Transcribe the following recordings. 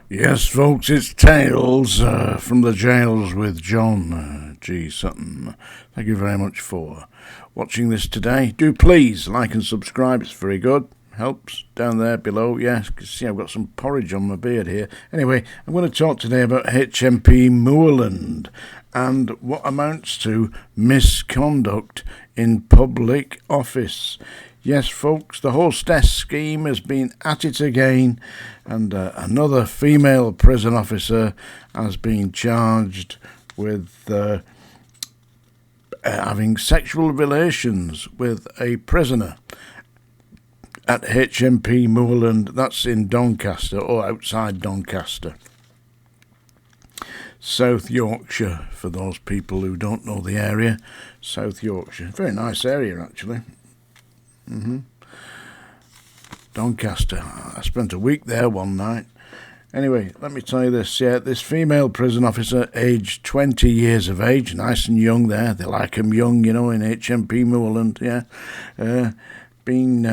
Yes, folks, it's Tales from the Jails with John G. Sutton. Thank you very much for watching this today. Do please like and subscribe, it's very good. Helps down there below. Yes, you can see I've got some porridge on my beard here. Anyway, I'm going to talk today about HMP Moorland and what amounts to misconduct in public office. Yes, folks, the hostess scheme has been at it again, and another female prison officer has been charged with having sexual relations with a prisoner at HMP Moorland. That's in Doncaster, or outside Doncaster, South Yorkshire, for those people who don't know the area. South Yorkshire, very nice area actually. Doncaster. I spent a week there one night. Anyway, let me tell you this. Yeah, this female prison officer, aged 20 years of age, nice and young there. They like 'em young, you know, in HMP Moorland. Yeah, being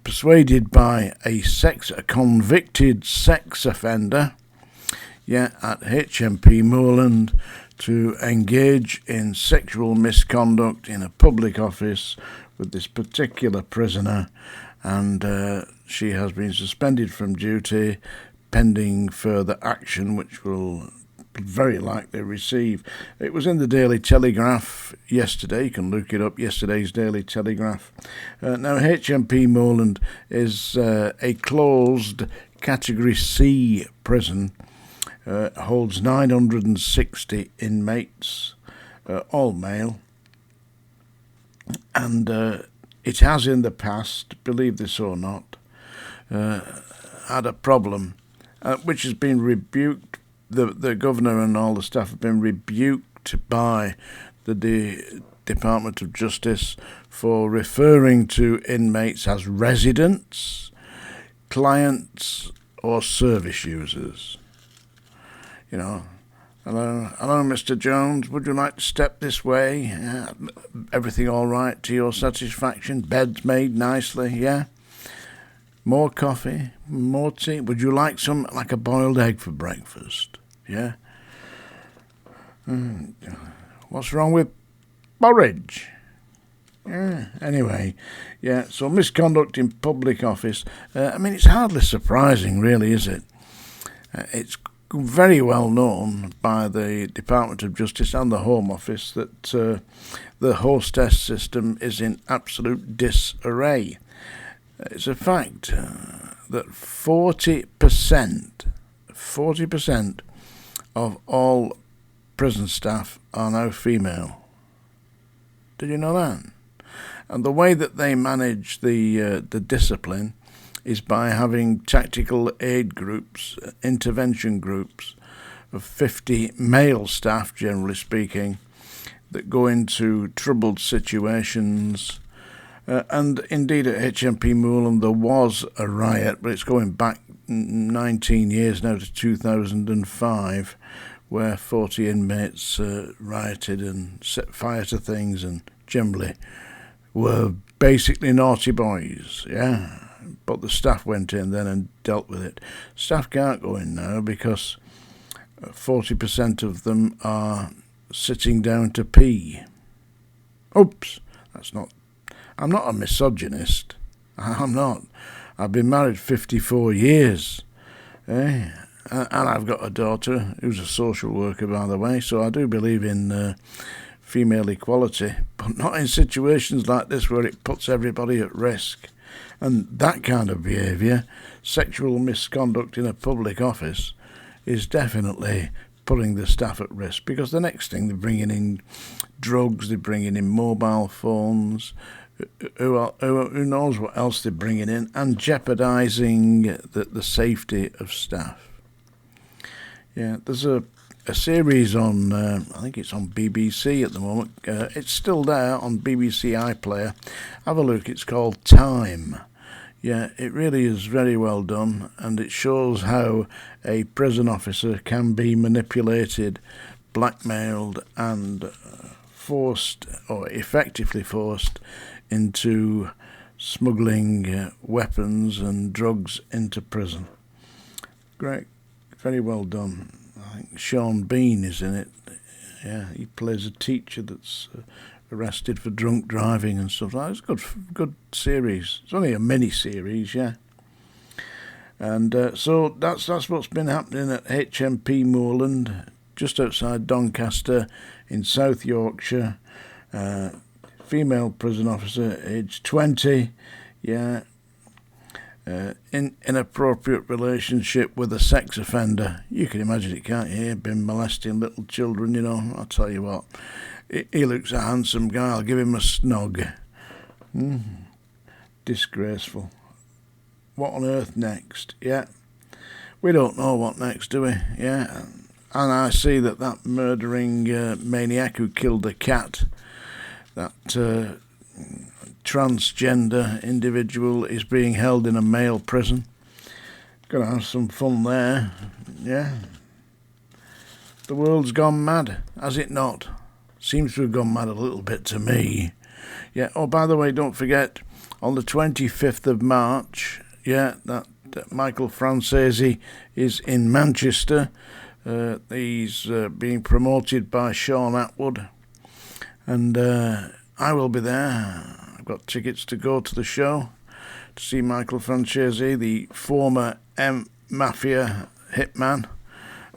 persuaded by a convicted sex offender. Yeah, at HMP Moorland to engage in sexual misconduct in a public office with this particular prisoner, and she has been suspended from duty pending further action, which will very likely receive. It was in the Daily Telegraph yesterday. You can look it up, yesterday's Daily Telegraph. Now, HMP Moorland is a closed Category C prison. Holds 960 inmates, all male. And it has in the past, believe this or not, had a problem, which has been rebuked. The governor and all the staff have been rebuked by the Department of Justice for referring to inmates as residents, clients, or service users. You know, hello, Mr. Jones, would you like to step this way? Yeah, everything all right to your satisfaction? Beds made nicely, yeah? More coffee, more tea? Would you like some, like a boiled egg for breakfast? Yeah? What's wrong with porridge? Yeah, anyway, yeah, so misconduct in public office. I mean, it's hardly surprising, really, is it? It's very well known by the Department of Justice and the Home Office that the hostess system is in absolute disarray. It's a fact that 40% of all prison staff are now female. Did you know that? And the way that they manage the discipline is by having tactical aid groups, intervention groups of 50 male staff, generally speaking, that go into troubled situations. And indeed at HMP Moorland there was a riot, but it's going back 19 years now to 2005, where 40 inmates rioted and set fire to things and generally were basically naughty boys, yeah. But the staff went in then and dealt with it. Staff can't go in now because 40% of them are sitting down to pee. Oops, I'm not a misogynist. I'm not. I've been married 54 years. And I've got a daughter who's a social worker, by the way, so I do believe in female equality, but not in situations like this where it puts everybody at risk. And that kind of behaviour, sexual misconduct in a public office, is definitely putting the staff at risk, because the next thing they're bringing in drugs, they're bringing in mobile phones, who knows what else they're bringing in, and jeopardising the safety of staff. Yeah, there's a series on, I think it's on BBC at the moment. It's still there on BBC iPlayer. Have a look, it's called Time. Yeah, it really is very well done, and it shows how a prison officer can be manipulated, blackmailed, and forced, or effectively forced, into smuggling weapons and drugs into prison. Great Very well done. I think Sean Bean is in it. Yeah, he plays a teacher that's arrested for drunk driving and stuff. It's a good series. It's only a mini series, yeah. And so that's what's been happening at HMP Moorland, just outside Doncaster in South Yorkshire. Female prison officer, aged 20, yeah. Inappropriate relationship with a sex offender. You can imagine it, can't you? Been molesting little children, you know. I'll tell you what. He looks a handsome guy. I'll give him a snog. Disgraceful. What on earth next? Yeah. We don't know what next, do we? Yeah. And I see that murdering maniac who killed a cat, that transgender individual, is being held in a male prison. Gonna have some fun there. Yeah. The world's gone mad, has it not? Seems to have gone mad a little bit to me. Yeah. Oh, by the way, don't forget, on the 25th of March, yeah, that Michael Francesi is in Manchester. He's being promoted by Sean Atwood. And I will be there. I've got tickets to go to the show to see Michael Francesi, the former mafia hitman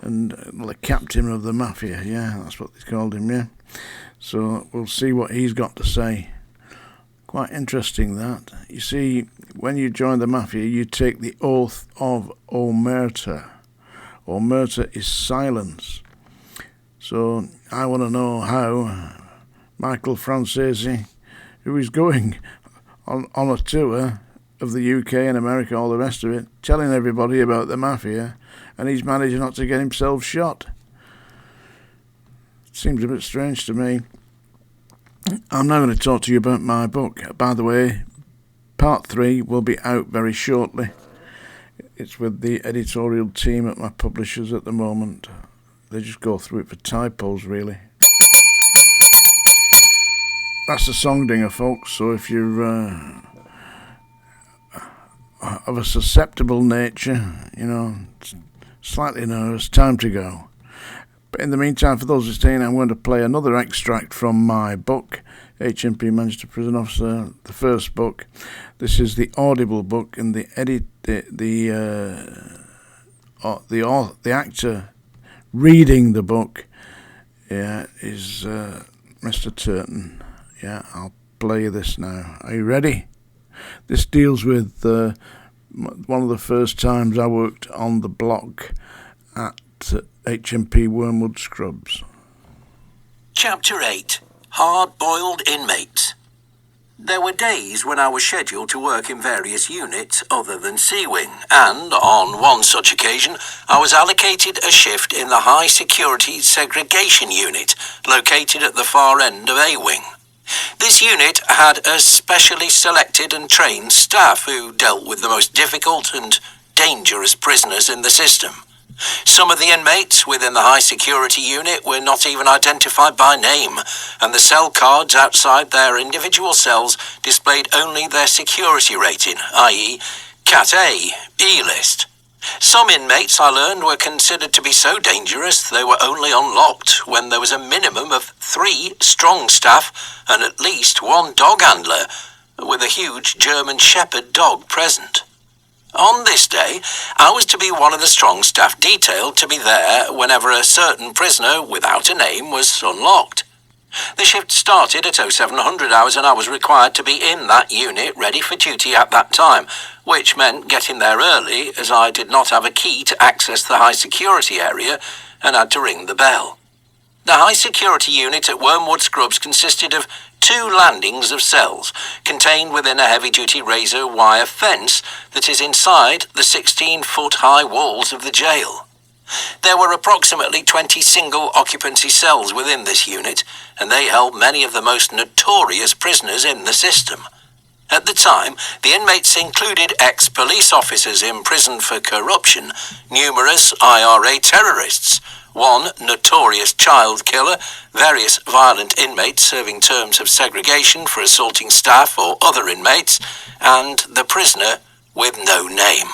and the captain of the mafia. Yeah, that's what they called him, yeah. So we'll see what he's got to say. Quite interesting, that. You see, when you join the mafia, you take the oath of omerta. Omerta is silence. So I want to know how Michael Francesi, who is going on a tour of the UK and America, all the rest of it, telling everybody about the mafia, and he's managed not to get himself shot. Seems a bit strange to me. I'm now going to talk to you about my book. By the way, part 3 will be out very shortly. It's with the editorial team at my publishers at the moment. They just go through it for typos, really. That's the song dinger, folks, so if you're of a susceptible nature, you know, slightly nervous, time to go. But in the meantime, for those listening, I'm going to play another extract from my book, HMP Manchester Prison Officer, the first book. This is the Audible book, and the actor reading the book, yeah, is Mr. Turton. Yeah, I'll play you this now. Are you ready? This deals with one of the first times I worked on the block at HMP Wormwood Scrubs. Chapter 8. Hard-boiled inmates. There were days when I was scheduled to work in various units other than C-Wing, and on one such occasion I was allocated a shift in the high-security segregation unit located at the far end of A-Wing. This unit had a specially selected and trained staff who dealt with the most difficult and dangerous prisoners in the system. Some of the inmates within the high-security unit were not even identified by name, and the cell cards outside their individual cells displayed only their security rating, i.e. Cat A, E-list. Some inmates, I learned, were considered to be so dangerous they were only unlocked when there was a minimum of 3 strong staff and at least 1 dog handler, with a huge German Shepherd dog present. On this day, I was to be one of the strong staff detailed to be there whenever a certain prisoner without a name was unlocked. The shift started at 0700 hours and I was required to be in that unit ready for duty at that time, which meant getting there early as I did not have a key to access the high security area and had to ring the bell. The high security unit at Wormwood Scrubs consisted of 2 landings of cells contained within a heavy-duty razor wire fence that is inside the 16-foot-high walls of the jail. There were approximately 20 single-occupancy cells within this unit, and they held many of the most notorious prisoners in the system. At the time, the inmates included ex-police officers imprisoned for corruption, numerous IRA terrorists, 1 notorious child killer, various violent inmates serving terms of segregation for assaulting staff or other inmates, and the prisoner with no name.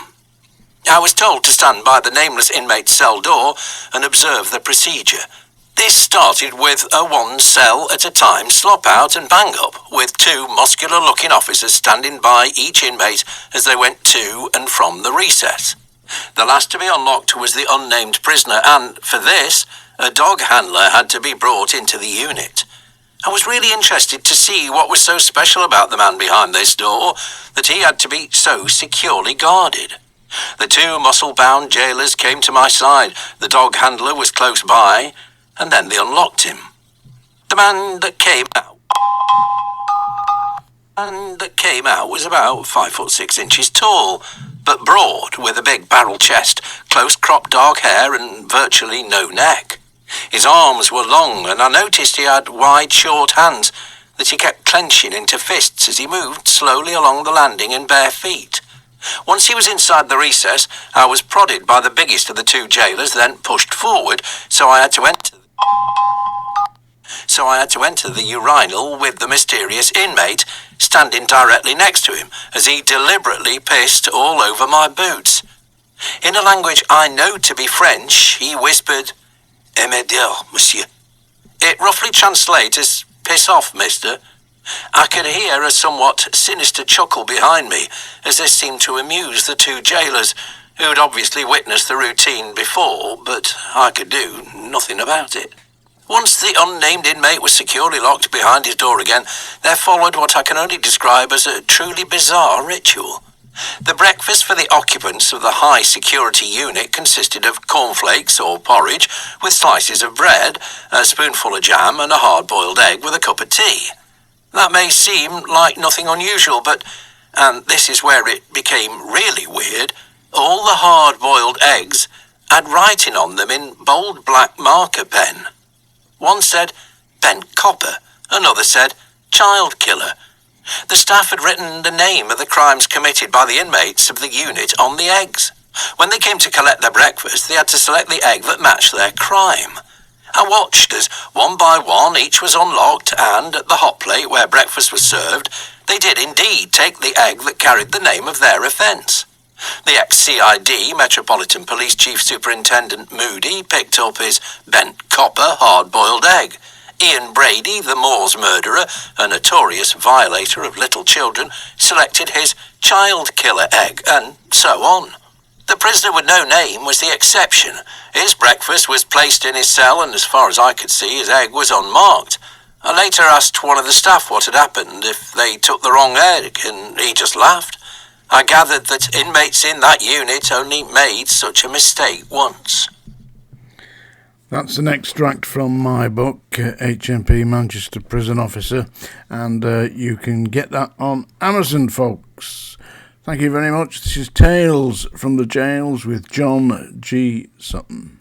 I was told to stand by the nameless inmate's cell door and observe the procedure. This started with a one cell at a time slop out and bang up, with two muscular-looking officers standing by each inmate as they went to and from the recess. The last to be unlocked was the unnamed prisoner, and for this, a dog handler had to be brought into the unit. I was really interested to see what was so special about the man behind this door that he had to be so securely guarded. The two muscle-bound jailers came to my side, the dog handler was close by, and then they unlocked him. The man that came out was about 5'6" tall, but broad, with a big barrel chest, close-cropped dark hair, and virtually no neck. His arms were long, and I noticed he had wide, short hands that he kept clenching into fists as he moved slowly along the landing in bare feet. Once he was inside the recess, I was prodded by the biggest of the two jailers, then pushed forward, so I had to enter the urinal with the mysterious inmate standing directly next to him as he deliberately pissed all over my boots. In a language I know to be French, he whispered, "Aimez bien, monsieur." It roughly translates as "piss off, mister." I could hear a somewhat sinister chuckle behind me as this seemed to amuse the two jailers, who'd obviously witnessed the routine before, but I could do nothing about it. Once the unnamed inmate was securely locked behind his door again, there followed what I can only describe as a truly bizarre ritual. The breakfast for the occupants of the high-security unit consisted of cornflakes or porridge with slices of bread, a spoonful of jam, and a hard-boiled egg with a cup of tea. That may seem like nothing unusual, but, and this is where it became really weird, all the hard-boiled eggs had writing on them in bold black marker pen. One said, "Bent Copper," another said, "Child Killer." The staff had written the name of the crimes committed by the inmates of the unit on the eggs. When they came to collect their breakfast, they had to select the egg that matched their crime. I watched as, one by one, each was unlocked, and at the hot plate where breakfast was served, they did indeed take the egg that carried the name of their offence. The ex-CID Metropolitan Police Chief Superintendent Moody picked up his bent copper hard-boiled egg. Ian Brady, the Moors murderer, a notorious violator of little children, selected his child killer egg, and so on. The prisoner with no name was the exception. His breakfast was placed in his cell, and as far as I could see, his egg was unmarked. I later asked one of the staff what had happened, if they took the wrong egg, and he just laughed. I gathered that inmates in that unit only made such a mistake once. That's an extract from my book, HMP Manchester Prison Officer, and you can get that on Amazon, folks. Thank you very much. This is Tales from the Jails with John G. Sutton.